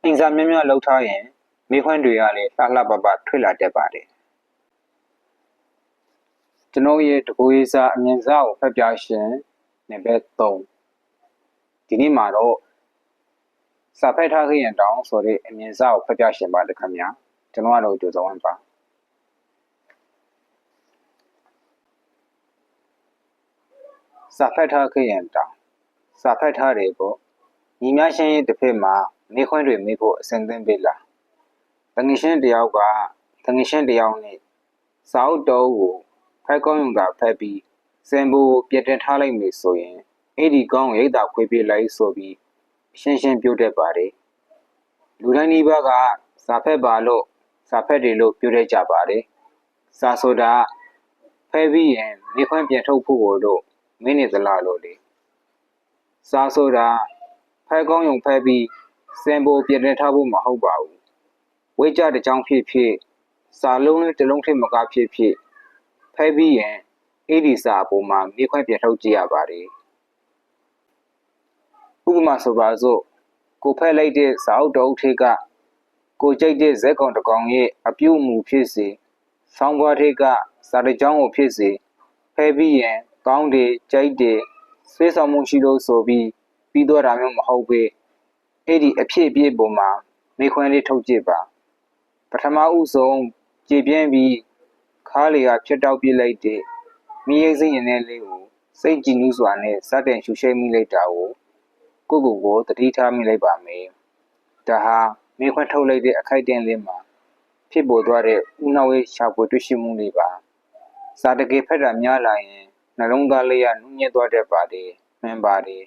အိမ်စာများများလှုပ်ထားရင်မိခွန်းတွေကလည်းလှလှပပထွေးလာတတ်ပါတယ်ကျွန်တော်ရဲ့တကူရေးစာအမြင်စာကိုဖတ်ပြရှင်နံပါတ်3ဒီနေ့မှာတော့စာဖတ်ထားခဲ့ရင်တောင်းဆိုတဲ့အမြင်စာကိုဖတ်ပြရှင်ပါတယ်ခင်ဗျာကျွန်တော်ကတော့ကြိုးစားဝင်ပါစာဖတ်ထားခဲ့ရင်တောင်းစာဖတ်ထားတယ်ပေါ့ညီမရှင်ရဲ့တစ်ဖက်မှာမိခွန်းတွေမိဖို့အစဉ်သင့်ပြီလားတငယ်ရှင်တယောက်ကတငယ်ရှင်တယောက်နဲ့စာအုပ်တော်ကိုဖတ်ကောင်းရုံကဖတ်ပြီးစံဖို့ပြတ်တင်ထားလိုက်မယ်ဆိုရင်အဲ့ဒီကောင်းရိတ်တာခွေးပြလိုက်ဆိုပြီးရှင်းရှင်းပြောတတ်ပါတယ်လူတိုင်းဒီဘက်ကစာဖတ်ပါလို့စာဖတ်တယ်လို့ပြောတတ်ကြပါတယ်စာဆိုတာဖတ်ပြီးရင်မိခွန်းပြန်ထုတ်ဖို့ကိုတော့မင်းနေသလားလို့လေစာဆိုတာဖတ်ကောင်းရုံဖတ်ပြီးစံဖို့ပြတ်တင်ထားဖို့မဟုတ်ပါဘူးဝိကြတဲ့ကြောင်းဖြစ်ဖြစ်စာလုံးလေးတစ်လုံးထက်မကဖြစ်ဖြစ်ဖဲပြီးရင်အဲ့ဒီစာအပေါ်မှာမိခွန်းပြန်ထုတ်ကြည့်ရပါတယ်ဥပမာဆိုပါစို့ကိုဖက်လိုက်တဲ့စာအုပ်တော်ထက်ကကိုကြိုက်တဲ့ဇက်ကောင်တစ်ကောင်ရဲ့အပြုအမူဖြစ်စေဆောင်းပွားထက်ကစာတကြောင်းကိုဖြစ်စေဖဲပြီးရင်ကောင်းတယ်ကြိုက်တယ်ဆွေးဆောင်မှုရှိလို့ဆိုပြီးတော့တာမျိုးမဟုတ်ပဲအဲ့ဒီအဖြစ်အပျက်ပေါ်မှာမိခွန်းလေးထုတ်ကြည့်ပါပထမဦးဆုံးကြည်ပြင်းပြီးခါးလေကဖြတ်တောက်ပြလိုက်တဲ့မိရိတ်စိတ်ရင်းလေးကိုစိတ်ကြည်နူးစွာနဲ့စတင်ရှူရှိမိလိုက်တာကိုတတိထားမိလိုက်ပါမယ်ဒါဟာမိခွန်းထုတ်လိုက်တဲ့အခိုက်အတန့်လေးမှာဖြစ်ပေါ်သွားတဲ့ဥနောက်ရဲ့ရှာဖွေတွေ့ရှိမှုလေးပါစာတကယ်ဖတ်တာများလာရင်နှလုံးသားလေးကနူးညံ့သွားတတ်ပါတယ်မှန်ပါတယ်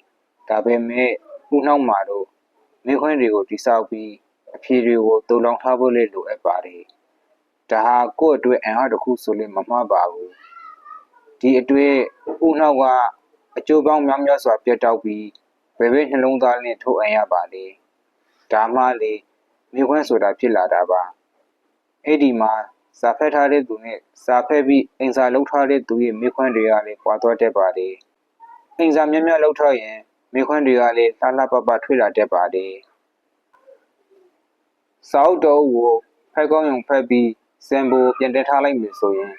ဒါပေမဲ့ဥနောက်မှာတော့မိခွန်းတွေကိုတိဆောက်ပြီးအဖြေတွေကိုတုံလောင်ထားဖို့လေးလိုအပ်ပါတယ်ဒါဟာကိုယ့်အတွက်အံ့အားတစ်ခုဆိုလို့မမှားပါဘူးဒီအတွက်ဥနောက်ကအကျိုးပေါင်းများများစွာပြတ်တောက်ပြီးဘယ်ဘက်နှလုံးသားနဲ့ထုတ်အံ့ရပါလေဒါမှလေမိခွန်းဆိုတာဖြစ်လာတာပါအဲ့ဒီမှာစာဖတ်ထားတဲ့သူနဲ့စာဖတ်ပြီးအင်စာလုပ်ထားတဲ့သူရဲ့မိခွန်းတွေကလည်းကွာသွားတတ်ပါတယ်အင်စာများများလုပ်ထားရင်မိခွန်းတွေကလည်းလှလှပပထွေးလာတတ်ပါတယ်စာအုပ်တော်ကိုဖတ်ကောင်းရုံဖတ်ပြီးစံဖို့ပြန်တက်ထားလိုက်မယ်ဆိုရင်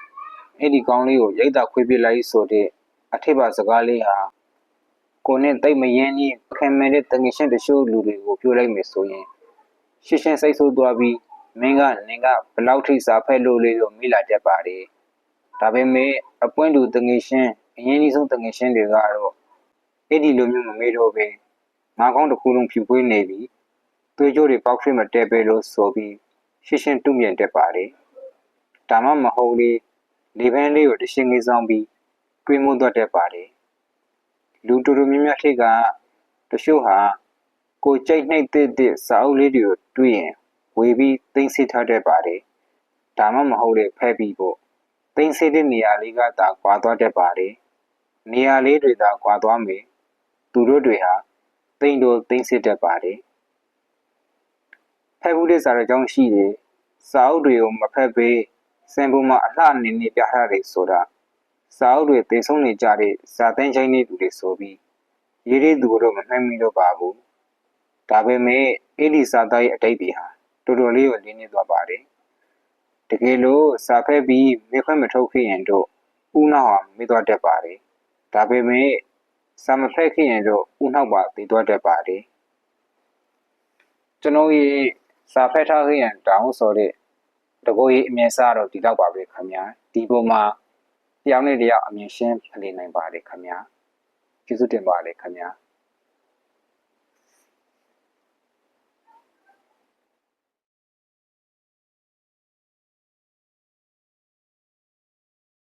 အဲ့ဒီကောင်းလေးကိုရိတ်တာခွေးပြလိုက်ဆိုတဲ့အထက်ပါစကားလေးဟာကိုနဲ့တိတ်မရင်းကြီးခင်မဲ့တဲ့တငယ်ချင်းတချို့လူတွေကိုပြောလိုက်မယ်ဆိုရင်ရှင်းရှင်းစိတ်ဆိုးသွားပြီးမင်းကနင်ကဘလောက်ထိစာဖက်လို့လေးလို့မိလာတတ်ပါတယ်ဒါပေမဲ့အပွင့်တူတငယ်ချင်းအရင်ကြီးဆုံးတငယ်ချင်းတွေကတော့အဲ့ဒီလိုမျိုးမမေ့တော့ပဲငါကောင်းတစ်ခုလုံးဖြူပွေးနေပြီသွေးကြိုးတွေပေါက်ထွေးမတဲပဲလို့ဆိုပြီးရှင်းရှင်းတုံ့ပြန်တတ်ပါတယ်ဒါမှမဟုတ်လေပန်းလေးကိုတရှင်းငေးဆောင်ပြီးတွေးမှုတော့တတ်ပါတယ်လူတူတူများများထိကတချို့ဟာကိုကြိတ်နှိပ်တဲ့စာအုပ်လေးတွေကိုတွေ့ရင်ဝေပြီးသိမ်းဆည်းထားတတ်ပါတယ်ဒါမှမဟုတ်လေဖဲပြီးဖို့သိမ်းဆည်းတဲ့နေရာလေးကသာကွာသွားတတ်ပါတယ်နေရာလေးတွေသာကွာသွားမယ်သူတို့တွေဟာသိမ်းဆည်းတတ်ပါတယ်ဖဲဘူးတဲ့စာရကြောင်းရှိတယ်စာအုပ်တွေကိုမဖက်ပေးစံပုံမှာအလှအနေနဲ့ပြထားတယ်ဆိုတာစာအုပ်တွေသိဆုံးနေကြတဲ့စာတန်းချိုင်းနေသူတွေဆိုပြီးရေးတဲ့သူတို့မမှတ်မိတော့ပါဘူးဒါပေမဲ့အဲ့ဒီစာသားရဲ့အတိတ်တွေဟာတော်တော်လေးကိုလင်းနေသွားပါတယ်တကယ်လို့စာဖက်ပြီးမိခွင့်မထုတ်ခဲ့ရင်တော့ဥနောက်ဟာမိသွားတတ်ပါတယ်ဒါပေမဲ့စာမဖက်ခဲ့ရင်တော့ဥနောက်ပါသိသွားတတ်ပါတယ်ကျွန်တော်ရဲ့စာဖက်ထားခဲ့ရင်တောင်းဆိုတဲ့တကူရေးအမြင်စားတော့ဒီတော့ပါပဲခင်ဗျာဒီပုံမှာတယောက်နဲ့တယောက်အမြင်ရှင်းဖလှယ်နိုင်ပါတယ်ခင်ဗျာကျေးဇူးတင်ပါတယ်ခင်ဗျာ